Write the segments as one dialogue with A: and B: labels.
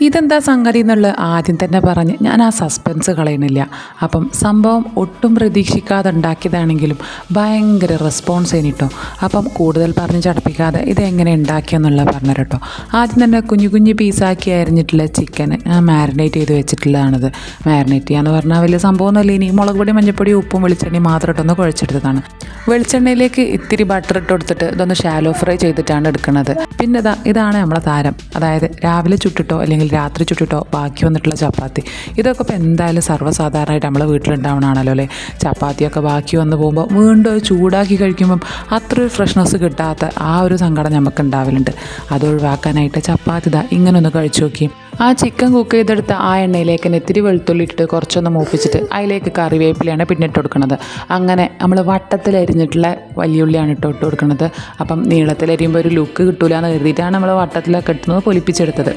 A: ഇതെന്താ സംഗതി എന്നുള്ള ആദ്യം തന്നെ പറഞ്ഞ് ഞാൻ ആ സസ്പെൻസ് കളയണില്ല. അപ്പം സംഭവം ഒട്ടും പ്രതീക്ഷിക്കാതെ ഉണ്ടാക്കിയതാണെങ്കിലും ഭയങ്കര റെസ്പോൺസ് ചെയ്തിട്ടോ. അപ്പം കൂടുതൽ പറഞ്ഞ് ചടപ്പിക്കാതെ ഇതെങ്ങനെ ഉണ്ടാക്കിയെന്നുള്ള പറഞ്ഞു കേട്ടോ. ആദ്യം തന്നെ കുഞ്ഞു കുഞ്ഞു പീസാക്കി അരിഞ്ഞിട്ടുള്ള ചിക്കൻ മാരിനേറ്റ് ചെയ്ത് വെച്ചിട്ടുള്ളതാണിത്. മാരിനേറ്റ് ചെയ്യാന്ന് പറഞ്ഞാൽ വലിയ സംഭവമൊന്നുമില്ല. ഇനി മുളക് പൊടി, മഞ്ഞൾപ്പൊടി, ഉപ്പും വെളിച്ചെണ്ണയും മാത്രം ഇട്ടൊന്ന് കുഴച്ചെടുത്തതാണ്. വെളിച്ചെണ്ണയിലേക്ക് ഇത്തിരി ബട്ടർ ഇട്ട് കൊടുത്തിട്ട് ഇതൊന്ന് ഷാലോ ഫ്രൈ ചെയ്തിട്ടാണ് എടുക്കുന്നത്. പിന്നെ ഇതാണ് നമ്മളെ താരം. അതായത് രാവിലെ ചുട്ടിട്ടോ അല്ലെങ്കിൽ രാത്രി ചുട്ടിട്ടോ ബാക്കി വന്നിട്ടുള്ള ചപ്പാത്തി. ഇതൊക്കെ ഇപ്പോൾ എന്തായാലും സർവ്വസാധാരണമായിട്ട് നമ്മളെ വീട്ടിലുണ്ടാവണമാണല്ലോ അല്ലേ. ചപ്പാത്തിയൊക്കെ ബാക്കി വന്ന് പോകുമ്പോൾ വീണ്ടും ചൂടാക്കി കഴിക്കുമ്പം അത്ര ഒരു ഫ്രഷ്നെസ് കിട്ടാത്ത ആ ഒരു സങ്കടം നമുക്ക് ഉണ്ടാവലുണ്ട്. അത് ഒഴിവാക്കാനായിട്ട് ചപ്പാത്തി ഇങ്ങനെ ഒന്ന് കഴിച്ചു നോക്കി. ആ ചിക്കൻ കുക്ക് ചെയ്തെടുത്ത ആ എണ്ണയിലേക്ക് ഇത്തിരി വെളുത്തുള്ളി ഇട്ടിട്ട് കുറച്ചൊന്ന് മൂപ്പിച്ചിട്ട് അതിലേക്ക് കറിവേപ്പിലയാണ് പിന്നെ ഇട്ട് കൊടുക്കുന്നത്. അങ്ങനെ നമ്മൾ വട്ടത്തിലരിഞ്ഞിട്ടുള്ള വലിയ ഉള്ളിയാണ് ഇട്ട് കൊടുക്കുന്നത്. അപ്പം നീളത്തിലരിയുമ്പോൾ ഒരു ലുക്ക് കിട്ടൂല എന്ന് കരുതിയിട്ടാണ് നമ്മൾ വട്ടത്തിലൊക്കെ ഇട്ടുന്നത് പൊലിപ്പിച്ചെടുത്തത്.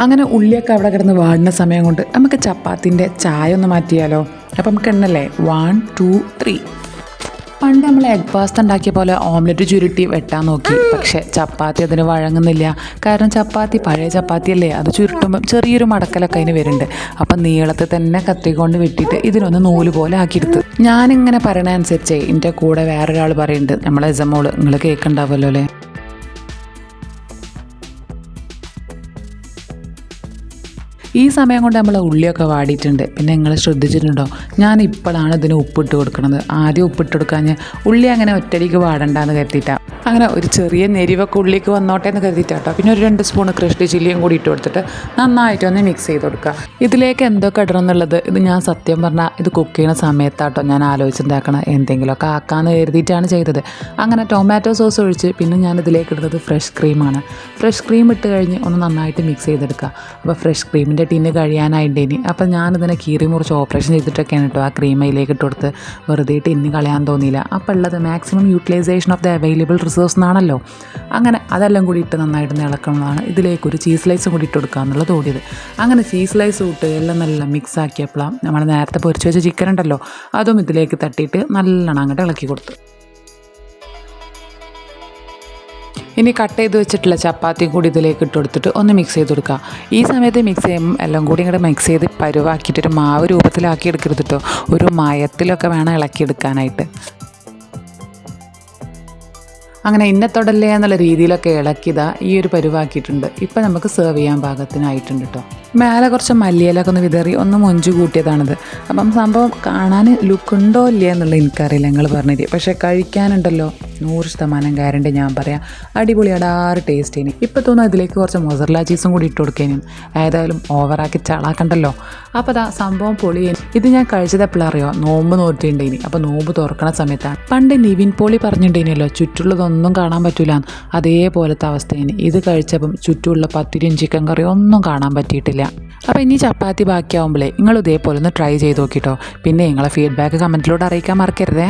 A: അങ്ങനെ ഉള്ളിയൊക്കെ അവിടെ കിടന്ന് വാടുന്ന സമയം കൊണ്ട് നമുക്ക് ചപ്പാത്തിൻ്റെ ചായ ഒന്ന് മാറ്റിയാലോ. അപ്പം നമുക്ക് എണ്ണല്ലേ 1 2 3. പണ്ട് നമ്മൾ എഗ് പാസ്ത ഉണ്ടാക്കിയ പോലെ ഓംലെറ്റ് ചുരുട്ടി വെട്ടാൻ നോക്കി. പക്ഷേ ചപ്പാത്തി അതിന് വഴങ്ങുന്നില്ല. കാരണം ചപ്പാത്തി പഴയ ചപ്പാത്തിയല്ലേ, അത് ചുരുട്ടുമ്പം ചെറിയൊരു മടക്കലൊക്കെ അതിന് വരുന്നുണ്ട്. അപ്പം നീളത്തിൽ തന്നെ കത്തിക്കൊണ്ട് വെട്ടിയിട്ട് ഇതിനൊന്ന് നൂല് പോലെ ആക്കിയെടുത്ത്. ഞാനിങ്ങനെ പറയണ അനുസരിച്ചേ എൻ്റെ കൂടെ വേറൊരാൾ പറയുന്നുണ്ട്, നമ്മളെ എസമോള്, നിങ്ങൾ കേൾക്കുന്നുണ്ടാവുമല്ലോ അല്ലേ. ഈ സമയം കൊണ്ട് നമ്മൾ ഉള്ളിയൊക്കെ വാടിയിട്ടുണ്ട്. പിന്നെ നിങ്ങൾ ശ്രദ്ധിച്ചിട്ടുണ്ടോ, ഞാൻ ഇപ്പോഴാണ് ഇതിന് ഉപ്പിട്ട് കൊടുക്കുന്നത്. ആദ്യം ഉപ്പിട്ട് കൊടുക്കാൻ ഉള്ളി അങ്ങനെ ഒറ്റടിക്ക് വാടണ്ടെന്ന് കരുതിയിട്ടാണ്. അങ്ങനെ ഒരു ചെറിയ നെരിവൊക്കെ ഉള്ളിക്ക് വന്നോട്ടെ എന്ന് കരുതിയിട്ടാട്ടോ. പിന്നെ ഒരു 2 സ്പൂൺ ക്രഷ്ഡ് ചില്ലിയും കൂടി ഇട്ട് കൊടുത്തിട്ട് നന്നായിട്ട് ഒന്ന് മിക്സ് ചെയ്ത് കൊടുക്കുക. ഇതിലേക്ക് എന്തൊക്കെ ഇടണം എന്നുള്ളത് ഇത് ഞാൻ സത്യം പറഞ്ഞാൽ ഇത് കുക്ക് ചെയ്യുന്ന സമയത്താട്ടോ ഞാൻ ആലോചിച്ചുണ്ടാക്കണം. എന്തെങ്കിലുമൊക്കെ ആക്കാമെന്ന് കരുതിയിട്ടാണ് ചെയ്തത്. അങ്ങനെ ടൊമാറ്റോ സോസ് ഒഴിച്ച് പിന്നെ ഞാൻ ഇതിലേക്ക് ഇടുന്നത് ഫ്രഷ് ക്രീമാണ്. ഫ്രഷ് ക്രീം ഇട്ട് കഴിഞ്ഞ് ഒന്ന് നന്നായിട്ട് മിക്സ് ചെയ്തെടുക്കുക. അപ്പോൾ ഫ്രഷ് ക്രീമിൻ്റെ ടിന്ന് കഴിയാനായിട്ടേനി. അപ്പം ഞാനിതിനെ കീറി മുറിച്ച് ഓപ്പറേഷൻ ചെയ്തിട്ടൊക്കെയാണ് കേട്ടോ ആ ക്രീം അതിലേക്ക് ഇട്ട് കൊടുത്ത്. വെറുതെ ടിന്ന് കളയാൻ തോന്നിയില്ല. അപ്പോൾ ഉള്ളത് maximum utilisation of the available resource എന്നാണല്ലോ. അങ്ങനെ അതെല്ലാം കൂടി ഇട്ട് നന്നായിട്ട് ഇളക്കണമെന്നാണ്. ഇതിലേക്കൊരു ചീസ് സ്ലൈസും കൂടി ഇട്ട് കൊടുക്കുക എന്നുള്ളത് ഓടിയത്. അങ്ങനെ ചീസ് സ്ലൈസ് ഇട്ട് എല്ലാം നല്ല മിക്സ് ആക്കിയപ്പോഴാണ് നമ്മൾ നേരത്തെ പൊരിച്ച് വെച്ച ചിക്കൻ ഉണ്ടല്ലോ അതും ഇതിലേക്ക് തട്ടിയിട്ട് നല്ലോണം അങ്ങോട്ട് ഇളക്കി കൊടുത്തു. ഇനി കട്ട് ചെയ്ത് വെച്ചിട്ടുള്ള ചപ്പാത്തി കൂടി ഇതിലേക്ക് ഇട്ട് കൊടുത്തിട്ട് ഒന്ന് മിക്സ് ചെയ്ത് കൊടുക്കുക. ഈ സമയത്ത് മിക്സ് ചെയ്യുമ്പോൾ എല്ലാം കൂടി ഇങ്ങോട്ട് മിക്സ് ചെയ്ത് പരുവാക്കിയിട്ടൊരു മാവ് രൂപത്തിലാക്കി എടുക്കരുത് കേട്ടോ. ഒരു മയത്തിലൊക്കെ വേണം ഇളക്കിയെടുക്കാനായിട്ട്. അങ്ങനെ ഇന്നത്തോടല്ലേ എന്നുള്ള രീതിയിലൊക്കെ ഇളക്കിയതാ ഈ ഒരു പരുവാക്കിയിട്ടുണ്ട്. ഇപ്പം നമുക്ക് സെർവ് ചെയ്യാൻ പാകത്തിനായിട്ടുണ്ട് കേട്ടോ. മേലെ കുറച്ച് മല്ലിയിലൊക്കെ ഒന്ന് വിതറി ഒന്ന് മൊഞ്ച് കൂട്ടിയതാണിത്. അപ്പം സംഭവം കാണാൻ ലുക്കുണ്ടോ ഇല്ല എന്നുള്ള എനിക്കറിയില്ല, നിങ്ങൾ പറഞ്ഞിട്ട്. പക്ഷേ കഴിക്കാനുണ്ടല്ലോ 100% ഗ്യാരണ്ടി ഞാൻ പറയാം. അടിപൊളി അടാറ് ടേസ്റ്റ് ഇനി. ഇപ്പം തോന്നുന്നു ഇതിലേക്ക് കുറച്ച് മൊസറല്ല ചീസും കൂടി ഇട്ട് കൊടുക്കാനും. ഏതായാലും ഓവറാക്കി ചളാക്കണ്ടല്ലോ. അപ്പോൾ സംഭവം പൊളിയേനി. ഇത് ഞാൻ കഴിച്ചത് എപ്പോഴറിയോ, നോമ്പ് നോറ്റിട്ടുണ്ടേനി. അപ്പോൾ നോമ്പ് തുറക്കണ സമയത്താണ്. പണ്ട് നിവിൻ പോളി പറഞ്ഞിട്ടുണ്ടേനല്ലോ ചുറ്റുള്ളതൊന്നും കാണാൻ പറ്റൂല. അതേപോലത്തെ അവസ്ഥയാണ് ഇത് കഴിച്ചപ്പം. ചുറ്റുമുള്ള പത്തിരിയും ചിക്കൻ കറിയും ഒന്നും കാണാൻ പറ്റിയിട്ടില്ല. അപ്പോൾ ഇനി ചപ്പാത്തി ബാക്കിയാവുമ്പോഴേ നിങ്ങൾ ഇതേപോലെ ഒന്ന് ട്രൈ ചെയ്ത് നോക്കിട്ടോ. പിന്നെ നിങ്ങളെ ഫീഡ്ബാക്ക് കമൻറ്റിലൂടെ അറിയിക്കാൻ മറക്കരുതേ.